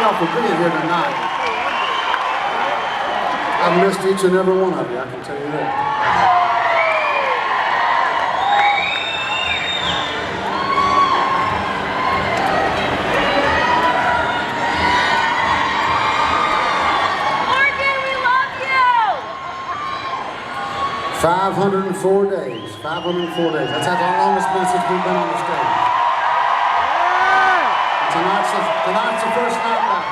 y'all for being here tonight. I've missed each and every one of you, I can tell you that. Morgan, we love you! 504 days. 504 days. That's how long it's been since we've been on the stage. Tonight's the first night back.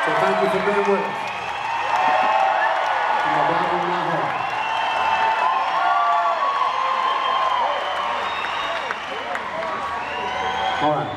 So thank you for being with us. From the bottom of my heart. All right.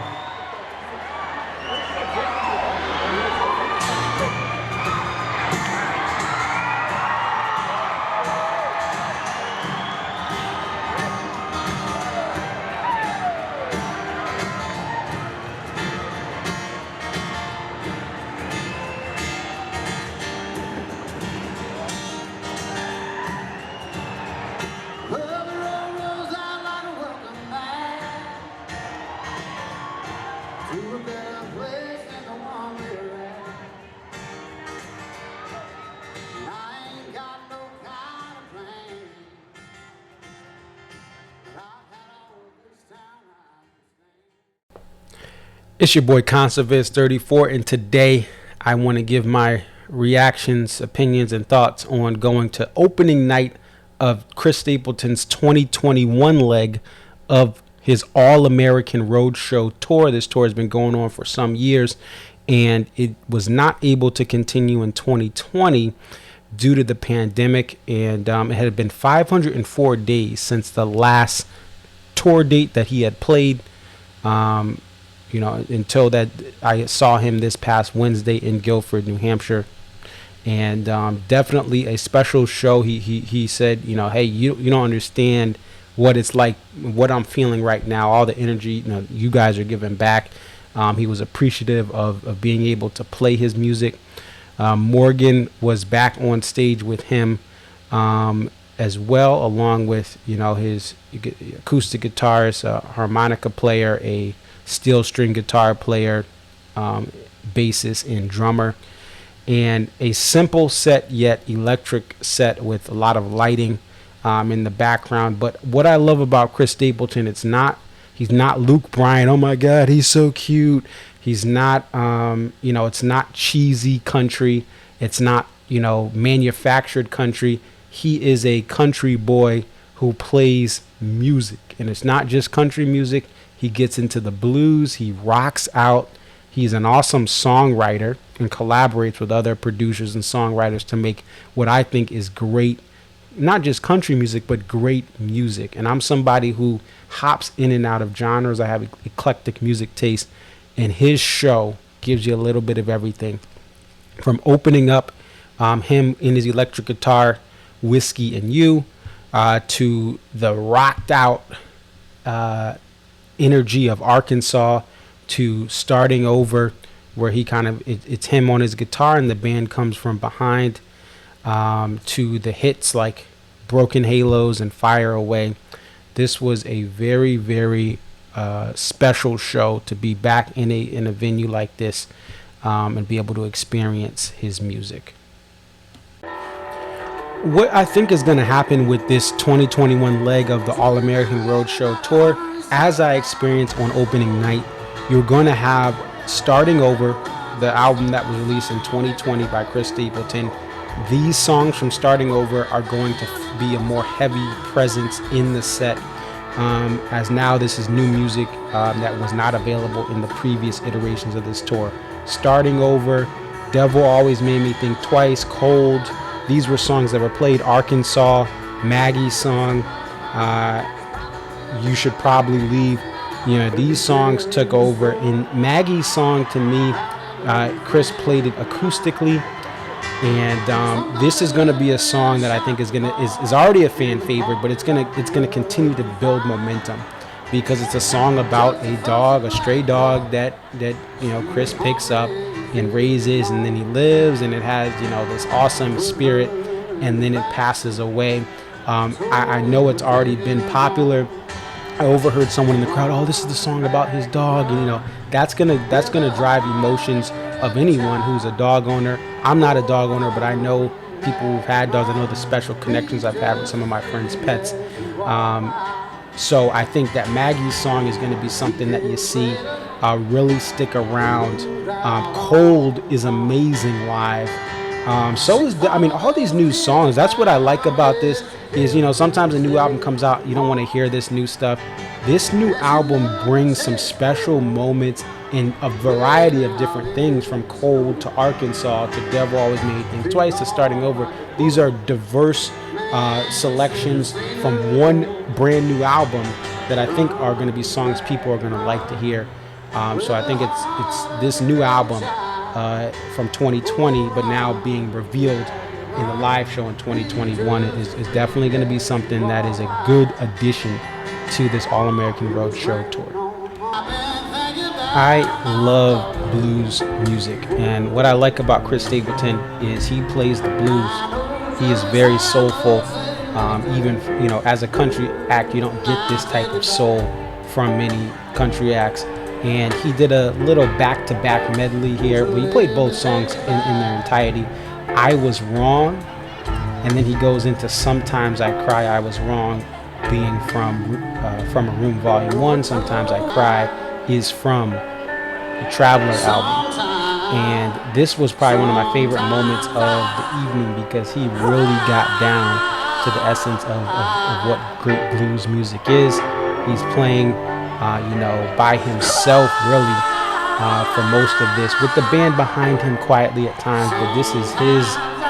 It's your boy Conserviz34, and today I want to give my reactions, opinions, and thoughts on going to opening night of Chris Stapleton's 2021 leg of his All-American Roadshow tour. This tour has been going on for some years, and it was not able to continue in 2020 due to the pandemic, and it had been 504 days since the last tour date that he had played. Until that I saw him this past Wednesday in Gilford, New Hampshire, and definitely a special show. He said, hey, you don't understand what it's like, what I'm feeling right now, all the energy you guys are giving back. He was appreciative of being able to play his music. Morgan was back on stage with him as well, along with his acoustic guitarist, harmonica player, a steel string guitar player, bassist, and drummer, and a simple set yet electric set with a lot of lighting in the background. But what I love about Chris Stapleton, he's not Luke Bryan. Oh my God, he's so cute. He's not, it's not cheesy country. It's not, manufactured country. He is a country boy who plays music, and it's not just country music. He gets into the blues. He rocks out. He's an awesome songwriter and collaborates with other producers and songwriters to make what I think is great, not just country music, but great music. And I'm somebody who hops in and out of genres. I have eclectic music taste, and his show gives you a little bit of everything. From opening up him in his electric guitar, Whiskey and You, to the rocked out energy of Arkansas, to Starting Over, where he it's him on his guitar and the band comes from behind, to the hits like Broken Halos and Fire Away. This was a very, very special show to be back in a venue like this, and be able to experience his music. What I think is going to happen with this 2021 leg of the All-American Roadshow tour, as I experienced on opening night, you're going to have Starting Over, the album that was released in 2020 by Chris Stapleton. These songs from Starting Over are going to be a more heavy presence in the set, as now this is new music that was not available in the previous iterations of this tour. Starting Over, Devil Always Made Me Think Twice, Cold. These were songs that were played. Arkansas, Maggie's song, You Should Probably Leave. These songs took over. And Maggie's song, to me, Chris played it acoustically. And this is going to be a song that I think is already a fan favorite, but it's going to continue to build momentum, because it's a song about a dog, a stray dog that Chris picks up and raises, and then he lives, and it has this awesome spirit, and then it passes away. I know it's already been popular I overheard someone in the crowd, oh, this is the song about his dog, and that's gonna drive emotions of anyone who's a dog owner. I'm not a dog owner, but I know people who've had dogs. I know the special connections I've had with some of my friends' pets. So I think that Maggie's song is going to be something that you see really stick around. Cold is amazing live. So is all these new songs. That's what I like about this is, sometimes a new album comes out, you don't want to hear this new stuff. This new album brings some special moments in a variety of different things, from Cold to Arkansas to Devil Always Made Things Twice to Starting Over. These are diverse selections from one brand new album that I think are going to be songs people are going to like to hear. So I think it's this new album from 2020, but now being revealed in the live show in 2021 is definitely going to be something that is a good addition to this All-American Road Show tour. I love blues music, and what I like about Chris Stapleton is he plays the blues. He is very soulful. Even as a country act, you don't get this type of soul from many country acts. And he did a little back-to-back medley here, but he played both songs in their entirety. I Was Wrong, and then he goes into Sometimes I Cry, I Was Wrong, being from A Room Volume 1. Sometimes I Cry is from the Traveler album. And this was probably one of my favorite moments of the evening because he really got down to the essence of what great blues music is. He's playing by himself really for most of this, with the band behind him quietly at times, but this is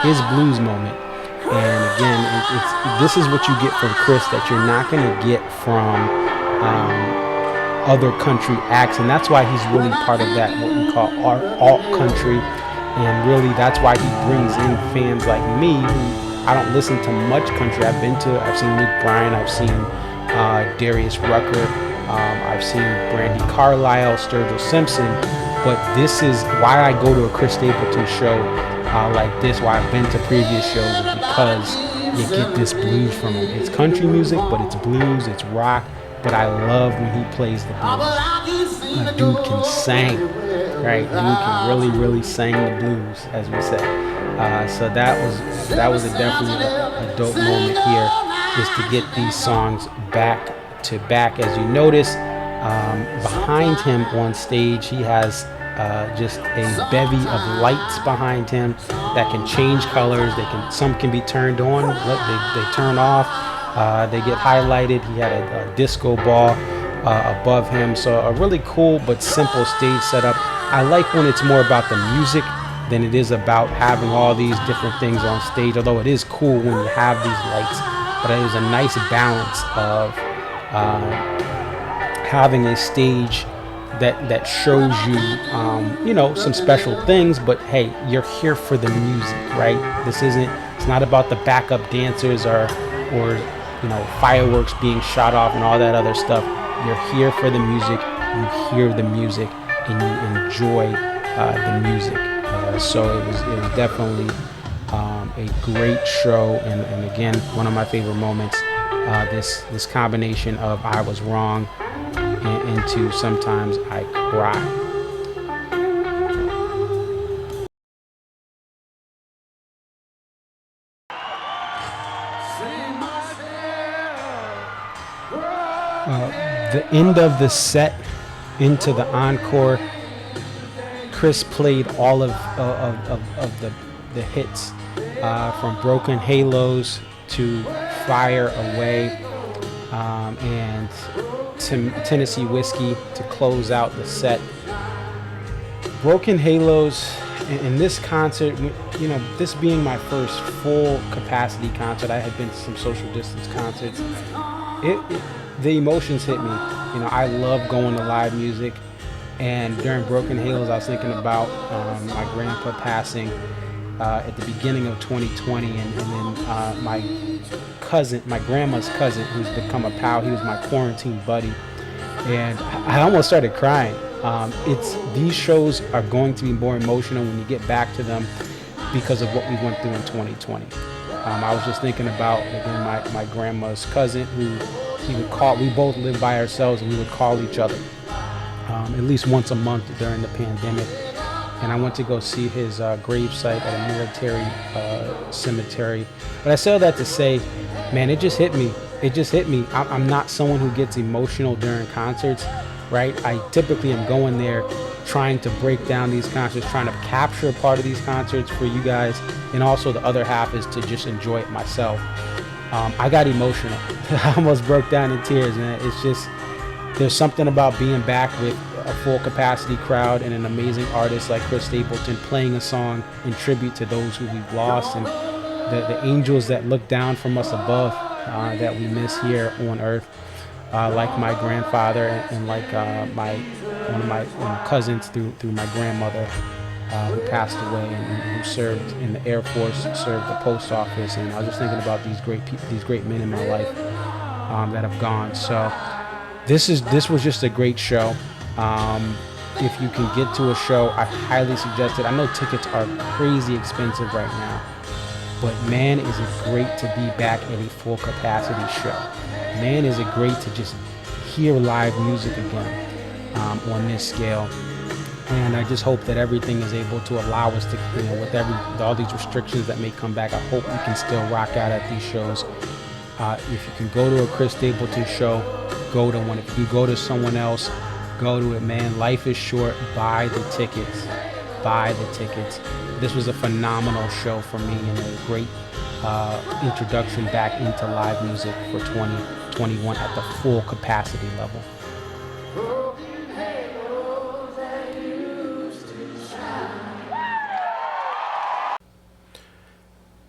his blues moment. And again, this is what you get from Chris that you're not going to get from other country acts, and that's why he's really part of that, what we call alt country, and really that's why he brings in fans like me who I don't listen to much country. I've seen Luke Bryan, I've seen Darius Rucker, I've seen Brandi Carlile, Sturgill Simpson, but this is why I go to a Chris Stapleton show like this, why I've been to previous shows, is because you get this blues from him. It's country music, but it's blues, it's rock, but I love when he plays the blues. Dude can sing, right? Dude can really, really sing the blues, as we say. So that was definitely a dope moment here, is to get these songs back to back. As you notice, behind him on stage, he has just a bevy of lights behind him that can change colors. Some can be turned on, they turn off, they get highlighted. He had a disco ball above him, so a really cool but simple stage setup. I like when it's more about the music than it is about having all these different things on stage, although it is cool when you have these lights, but it was a nice balance of having a stage that shows you some special things, but hey, you're here for the music, right? It's not about the backup dancers or fireworks being shot off and all that other stuff. You're here for the music, you hear the music, and you enjoy the music. So it was definitely a great show, and again, one of my favorite moments, this combination of I Was Wrong into Sometimes I Cry. The end of the set into the encore, Chris played all of the hits, from Broken Halos to Fire Away, and Tennessee Whiskey to close out the set. Broken Halos in this concert, this being my first full capacity concert, I had been to some social distance concerts. The emotions hit me. I love going to live music, and during Broken Halos, I was thinking about my grandpa passing at the beginning of 2020, and then my grandma's cousin, who's become a pal. He was my quarantine buddy, and I almost started crying. These shows are going to be more emotional when you get back to them because of what we went through in 2020. I was just thinking about, again, my grandma's cousin, who he would call. We both lived by ourselves, and we would call each other at least once a month during the pandemic. And I went to go see his gravesite at a military cemetery. But I say all that to say, man, it just hit me. It just hit me. I'm not someone who gets emotional during concerts, right? I typically am going there trying to break down these concerts, trying to capture a part of these concerts for you guys. And also the other half is to just enjoy it myself. I got emotional. I almost broke down in tears, man. It's just, there's something about being back with a full capacity crowd and an amazing artist like Chris Stapleton playing a song in tribute to those who we've lost and the angels that look down from us above that we miss here on earth, like my grandfather and like one of my cousins through my grandmother who passed away and who served in the Air Force, served the post office, and I was just thinking about these great people, these great men in my life that have gone. So this was just a great show. If you can get to a show, I highly suggest it. I know tickets are crazy expensive right now, but man, is it great to be back at a full capacity show. Man, is it great to just hear live music again on this scale. And I just hope that everything is able to allow us to, with all these restrictions that may come back, I hope we can still rock out at these shows. If you can go to a Chris Stapleton show, go to one. If you go to someone else, go to it, man. Life is short. Buy the tickets. Buy the tickets. This was a phenomenal show for me and a great introduction back into live music for 2021 at the full capacity level.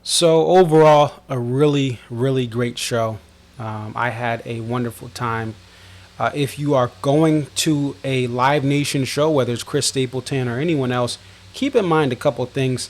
So overall, a really, really great show. I had a wonderful time. If you are going to a Live Nation show, whether it's Chris Stapleton or anyone else, keep in mind a couple things.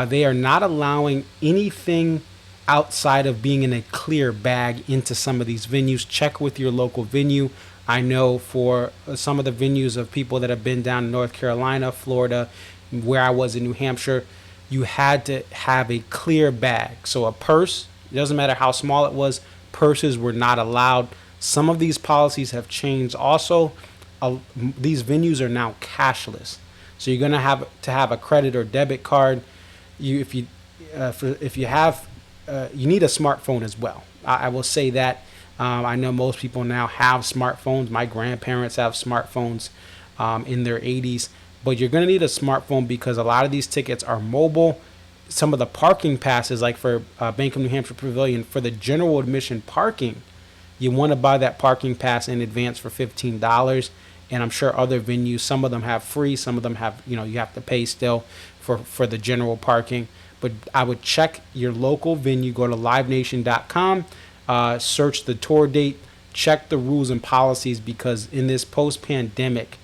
They are not allowing anything outside of being in a clear bag into some of these venues. Check with your local venue. I know for some of the venues of people that have been down in North Carolina, Florida, where I was in New Hampshire, you had to have a clear bag. So a purse, it doesn't matter how small it was, purses were not allowed. Some of these policies have changed. Also, these venues are now cashless. So you're going to have a credit or debit card. If you have, you need a smartphone as well. I will say that. I know most people now have smartphones. My grandparents have smartphones in their 80s. But you're going to need a smartphone because a lot of these tickets are mobile. Some of the parking passes, like for Bank of New Hampshire Pavilion, for the general admission parking, you want to buy that parking pass in advance for $15. And I'm sure other venues, some of them have free, some of them have, you have to pay still for the general parking. But I would check your local venue, go to livenation.com, search the tour date, check the rules and policies, because in this post-pandemic,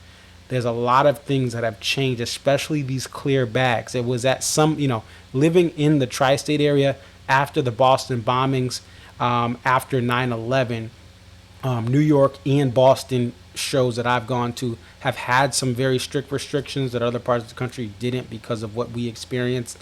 there's a lot of things that have changed, especially these clear bags. It was at some, living in the tri-state area after the Boston bombings, after 9/11, New York and Boston shows that I've gone to have had some very strict restrictions that other parts of the country didn't because of what we experienced.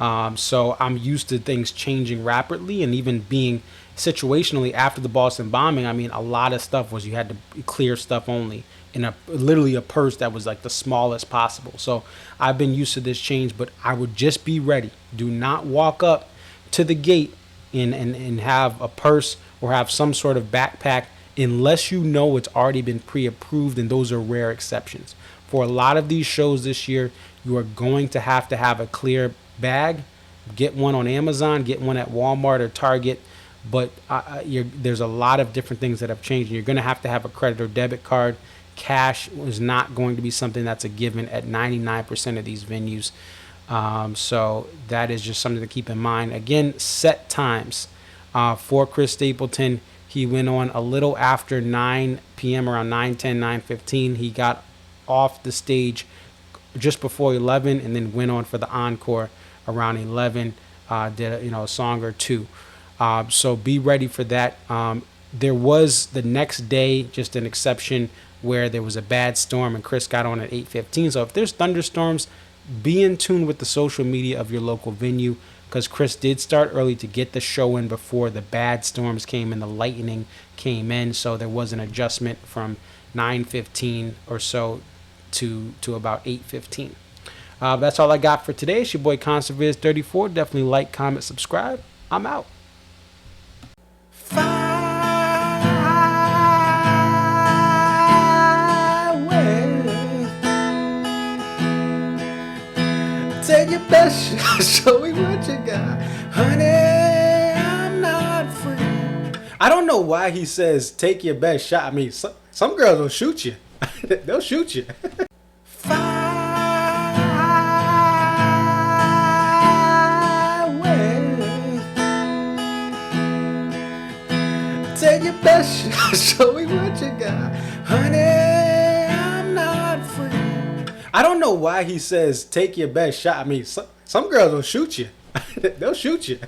So I'm used to things changing rapidly, and even being situationally after the Boston bombing, I mean, a lot of stuff was you had to clear stuff only in literally a purse that was like the smallest possible. So I've been used to this change, but I would just be ready. Do not walk up to the gate and have a purse or have some sort of backpack unless you know it's already been pre-approved, and those are rare exceptions. For a lot of these shows this year, you are going to have a clear bag. Get one on Amazon, get one at Walmart or Target, but there's a lot of different things that have changed. You're going to have a credit or debit card. Cash is not going to be something that's a given at 99% of these venues. So that is just something to keep in mind. Again, set times for Chris Stapleton. He went on a little after 9 p.m., around 9:10, 9:15. He got off the stage just before 11 and then went on for the encore around 11, did a song or two. So be ready for that. There was the next day just an exception where there was a bad storm and Chris got on at 8:15. So if there's thunderstorms, be in tune with the social media of your local venue. because Chris did start early to get the show in before the bad storms came and the lightning came in. So there was an adjustment from 9:15 or so to about 8:15. That's all I got for today. It's your boy Conserviz34. Definitely like, comment, subscribe. I'm out. Take your best shot, show me what you got. Honey, I'm not free. I don't know why he says take your best shot. I mean, some girls will shoot you. They'll shoot you. Take your best shot, show me what you got. Honey, I'm not free. I don't know why he says take your best shot. I mean, some girls will shoot you. They'll shoot you.